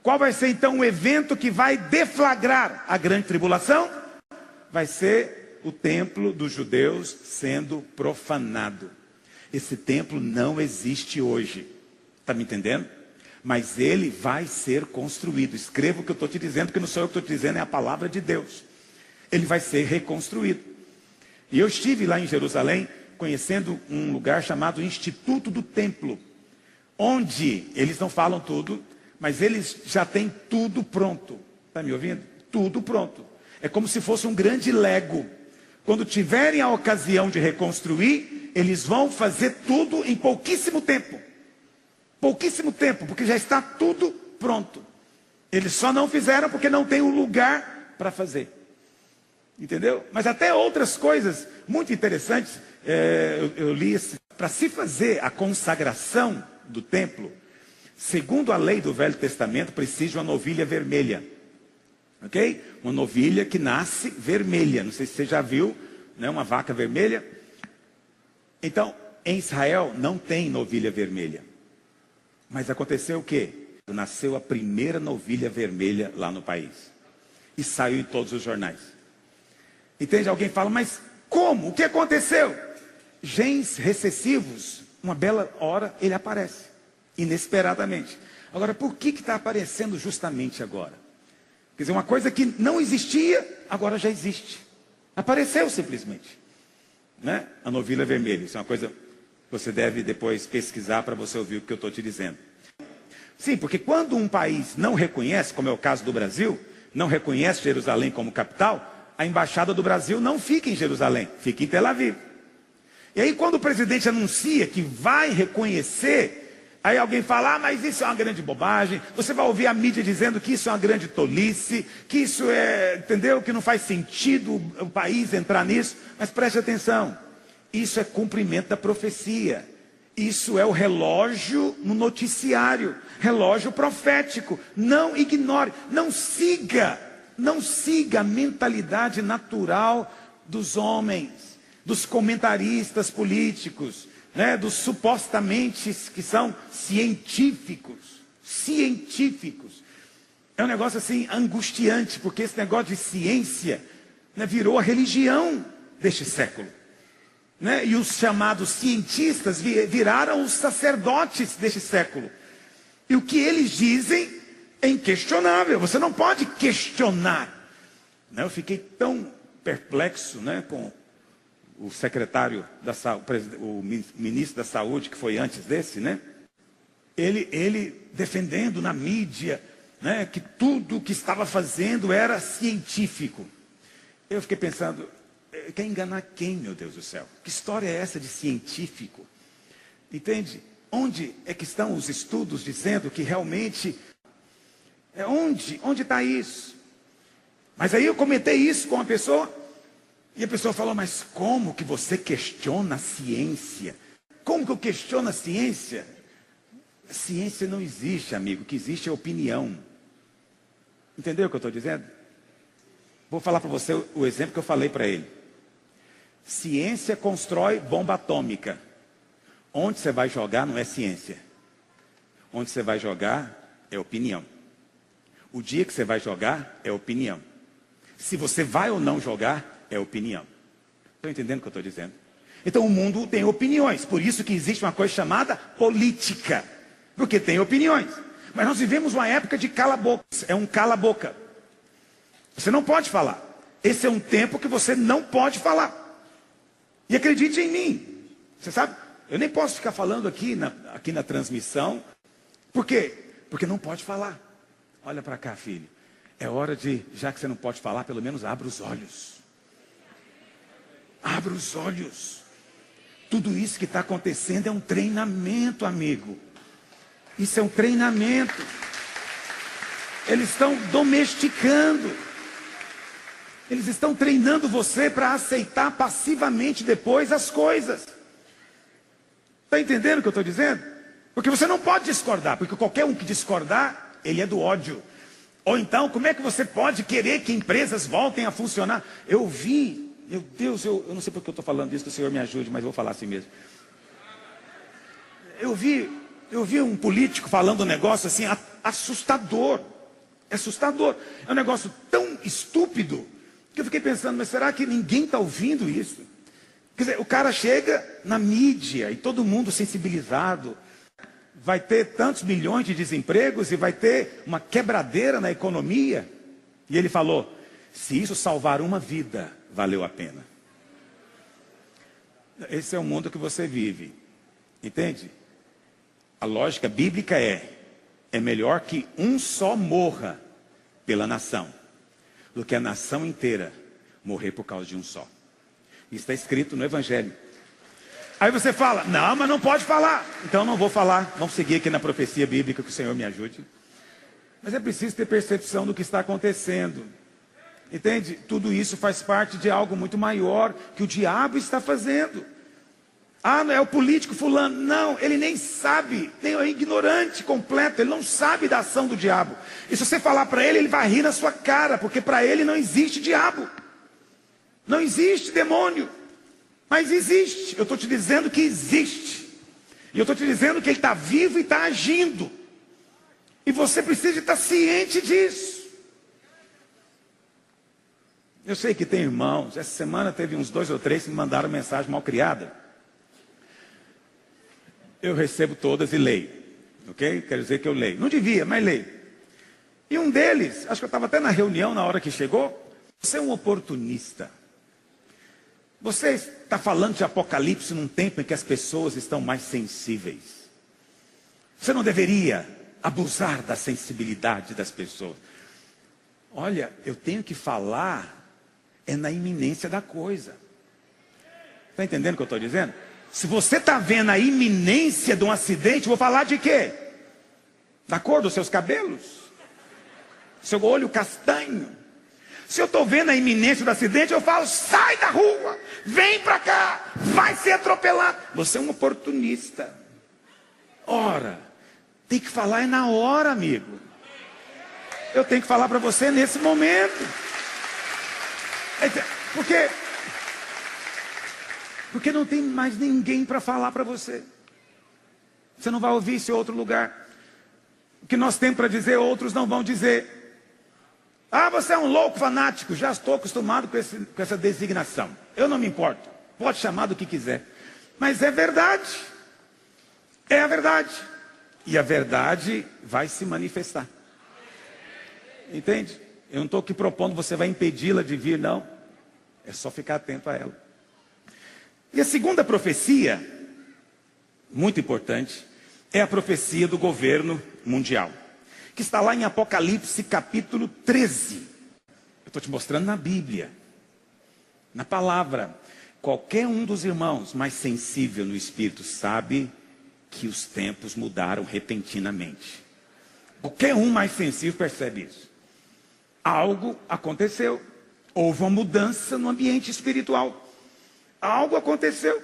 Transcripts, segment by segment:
Qual vai ser então o evento que vai deflagrar a grande tribulação? Vai ser o templo dos judeus sendo profanado. Esse templo não existe hoje. Está me entendendo? Mas ele vai ser construído. Escreva o que eu estou te dizendo, porque não sou eu que estou te dizendo, é a palavra de Deus. Ele vai ser reconstruído. E eu estive lá em Jerusalém, conhecendo um lugar chamado Instituto do Templo, onde eles não falam tudo, mas eles já têm tudo pronto. Está me ouvindo? Tudo pronto. É como se fosse um grande Lego. Quando tiverem a ocasião de reconstruir, eles vão fazer tudo em pouquíssimo tempo. Pouquíssimo tempo, porque já está tudo pronto. Eles só não fizeram porque não tem um lugar para fazer. Entendeu? Mas até outras coisas muito interessantes, eu li, para se fazer a consagração do templo, segundo a lei do Velho Testamento, precisa de uma novilha vermelha. Ok? Uma novilha que nasce vermelha. Não sei se você já viu, né? Uma vaca vermelha. Então, em Israel não tem novilha vermelha. Mas aconteceu o quê? Nasceu a primeira novilha vermelha lá no país. E saiu em todos os jornais. Entende? Alguém fala, mas como? O que aconteceu? Genes recessivos, uma bela hora ele aparece. Inesperadamente. Agora, por que está aparecendo justamente agora? Quer dizer, uma coisa que não existia, agora já existe. Apareceu simplesmente. Né? A novilha vermelha. Isso é uma coisa que você deve depois pesquisar para você ouvir o que eu estou te dizendo. Sim, porque quando um país não reconhece, como é o caso do Brasil, não reconhece Jerusalém como capital, a embaixada do Brasil não fica em Jerusalém, fica em Tel Aviv. E aí quando o presidente anuncia que vai reconhecer, aí alguém fala, mas isso é uma grande bobagem. Você vai ouvir a mídia dizendo que isso é uma grande tolice, que isso é, entendeu? Que não faz sentido o país entrar nisso. Mas preste atenção, isso é cumprimento da profecia. Isso é o relógio no noticiário, relógio profético. Não ignore, não siga a mentalidade natural dos homens, dos comentaristas políticos, né, dos supostamente que são científicos. É um negócio assim angustiante, porque esse negócio de ciência, né, virou a religião deste século. Né? E os chamados cientistas viraram os sacerdotes deste século. E o que eles dizem é inquestionável. Você não pode questionar. Né? Eu fiquei tão perplexo, né, com o secretário da saúde, o ministro da saúde, que foi antes desse, né? Ele defendendo na mídia, né, que tudo o que estava fazendo era científico. Eu fiquei pensando, quer enganar quem, meu Deus do céu? Que história é essa de científico? Entende? Onde é que estão os estudos dizendo que realmente... Onde está isso? Mas aí eu comentei isso com uma pessoa, e a pessoa falou, mas como que você questiona a ciência? Como que eu questiono a ciência? A ciência não existe, amigo, o que existe é opinião. Entendeu o que eu estou dizendo? Vou falar para você o exemplo que eu falei para ele. Ciência constrói bomba atômica. Onde você vai jogar não é ciência. Onde você vai jogar é opinião. O dia que você vai jogar é opinião. Se você vai ou não jogar, é opinião. Estão entendendo o que eu estou dizendo? Então o mundo tem opiniões. Por isso que existe uma coisa chamada política. Porque tem opiniões. Mas nós vivemos uma época de cala-boca. É um cala-boca. Você não pode falar. Esse é um tempo que você não pode falar. E acredite em mim. Você sabe? Eu nem posso ficar falando aqui na transmissão. Por quê? Porque não pode falar. Olha para cá, filho. É hora de, já que você não pode falar, pelo menos abra os olhos. Abra os olhos. Tudo isso que está acontecendo é um treinamento, amigo. Isso é um treinamento. Eles estão domesticando. Eles estão treinando você para aceitar passivamente depois as coisas. Está entendendo o que eu estou dizendo? Porque você não pode discordar, porque qualquer um que discordar, ele é do ódio. Ou então, como é que você pode querer que empresas voltem a funcionar? Eu vi, meu Deus, eu não sei porque eu estou falando isso, que o Senhor me ajude, mas vou falar assim mesmo. Eu vi um político falando um negócio assim, assustador. É assustador. É um negócio tão estúpido que eu fiquei pensando, mas será que ninguém está ouvindo isso? Quer dizer, o cara chega na mídia e todo mundo sensibilizado. Vai ter tantos milhões de desempregos e vai ter uma quebradeira na economia. E ele falou, se isso salvar uma vida, valeu a pena. Esse é o mundo que você vive. Entende? A lógica bíblica é melhor que um só morra pela nação, do que a nação inteira morrer por causa de um só. Isso está escrito no Evangelho. Aí você fala, não, mas não pode falar. Então não vou falar. Vamos seguir aqui na profecia bíblica, que o Senhor me ajude. Mas é preciso ter percepção do que está acontecendo. Entende? Tudo isso faz parte de algo muito maior que o diabo está fazendo. Ah, não é o político fulano. Não, ele nem sabe, é ignorante completo, ele não sabe da ação do diabo. E se você falar para ele, ele vai rir na sua cara, porque para ele não existe diabo. Não existe demônio. Mas existe. Eu estou te dizendo que existe. E eu estou te dizendo que ele está vivo e está agindo. E você precisa estar ciente disso. Eu sei que tem irmãos. Essa semana teve uns 2 ou 3 que me mandaram mensagem mal criada. Eu recebo todas e leio. Ok? Quer dizer que eu leio. Não devia, mas leio. E um deles, acho que eu estava até na reunião na hora que chegou. Você é um oportunista. Você está falando de Apocalipse num tempo em que as pessoas estão mais sensíveis. Você não deveria abusar da sensibilidade das pessoas. Olha, eu tenho que falar na iminência da coisa. Está entendendo o que eu estou dizendo? Se você está vendo a iminência de um acidente, eu vou falar de quê? Da cor dos seus cabelos? Seu olho castanho? Se eu estou vendo a iminência do acidente, eu falo, sai da rua, vem para cá, vai ser atropelado. Você é um oportunista. Ora, tem que falar na hora, amigo. Eu tenho que falar para você nesse momento. Porque não tem mais ninguém para falar para você. Você não vai ouvir isso em outro lugar. O que nós temos para dizer, outros não vão dizer. Ah, você é um louco fanático. Já estou acostumado com essa designação. Eu não me importo. Pode chamar do que quiser. Mas é verdade. É a verdade. E a verdade vai se manifestar. Entende? Eu não estou aqui propondo você vai impedi-la de vir, não. É só ficar atento a ela. E a segunda profecia, muito importante, é a profecia do governo mundial. Que está lá em Apocalipse capítulo 13. Eu estou te mostrando na Bíblia. Na palavra. Qualquer um dos irmãos mais sensível no espírito sabe que os tempos mudaram repentinamente. Qualquer um mais sensível percebe isso. Algo aconteceu. Houve uma mudança no ambiente espiritual. Algo aconteceu.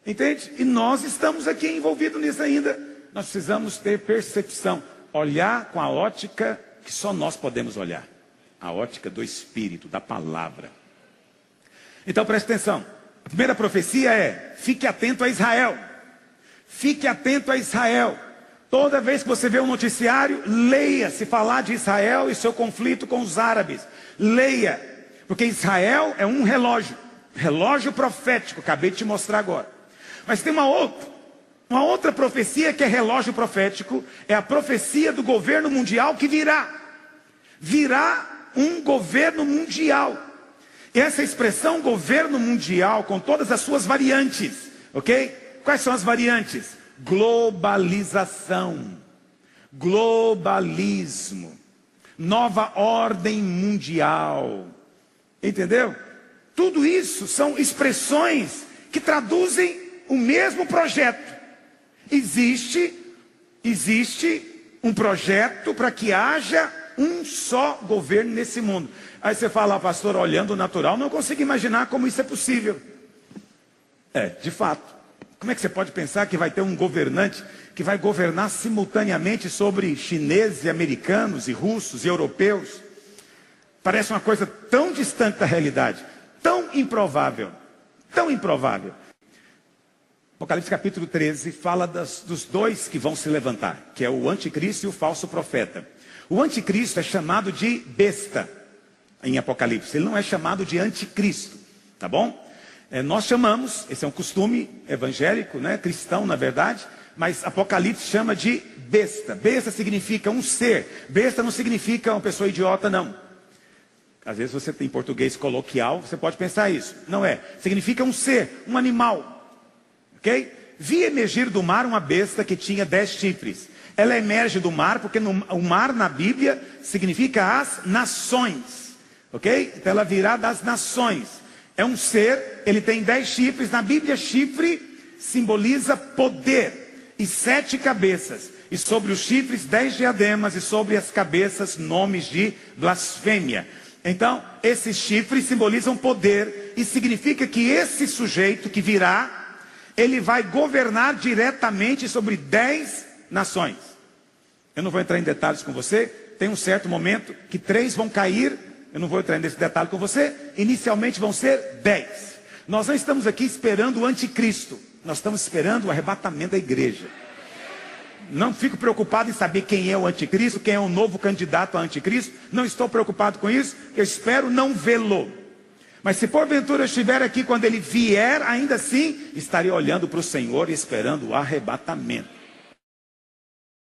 Entende? E nós estamos aqui envolvidos nisso ainda. Nós precisamos ter percepção. Olhar com a ótica que só nós podemos olhar. A ótica do Espírito, da palavra. Então preste atenção. A primeira profecia é, fique atento a Israel. Fique atento a Israel. Toda vez que você vê um noticiário, leia se falar de Israel e seu conflito com os árabes. Leia, porque Israel é um relógio. Relógio profético, acabei de te mostrar agora. Mas tem uma outra profecia que é relógio profético. É a profecia do governo mundial que virá. Virá um governo mundial. E essa expressão governo mundial, com todas as suas variantes, ok? Quais são as variantes? Globalização, globalismo, nova ordem mundial. Entendeu? Tudo isso são expressões que traduzem o mesmo projeto. Existe um projeto para que haja um só governo nesse mundo. Aí você fala, pastor, olhando o natural, não consigo imaginar como isso é possível. De fato. Como é que você pode pensar que vai ter um governante que vai governar simultaneamente sobre chineses e americanos e russos e europeus? Parece uma coisa tão distante da realidade, tão improvável, tão improvável. Apocalipse capítulo 13 fala dos dois que vão se levantar, que é o anticristo e o falso profeta. O anticristo é chamado de besta em Apocalipse. Ele não é chamado de anticristo, tá bom? Nós chamamos, esse é um costume evangélico, né? Cristão na verdade, mas Apocalipse chama de besta. Besta significa um ser. Besta não significa uma pessoa idiota, não. Às vezes você tem português coloquial, você pode pensar isso. Não é. Significa um ser, um animal. Ok? Vi emergir do mar uma besta que tinha 10 chifres. Ela emerge do mar porque o mar na Bíblia significa as nações. Ok? Então ela virá das nações. É um ser, ele tem 10 chifres. Na Bíblia, chifre simboliza poder. E 7 cabeças. E sobre os chifres 10 diademas. E sobre as cabeças nomes de blasfêmia. Então, esses chifres simbolizam poder. E significa que esse sujeito que virá, ele vai governar diretamente sobre 10 nações. Eu não vou entrar em detalhes com você. Tem um certo momento que 3 vão cair. Eu não vou entrar nesse detalhe com você. Inicialmente vão ser 10. Nós não estamos aqui esperando o anticristo. Nós estamos esperando o arrebatamento da igreja. Não fico preocupado em saber quem é o anticristo, quem é o novo candidato a anticristo. Não estou preocupado com isso. Eu espero não vê-lo. Mas se porventura eu estiver aqui quando ele vier, ainda assim estarei olhando para o Senhor e esperando o arrebatamento.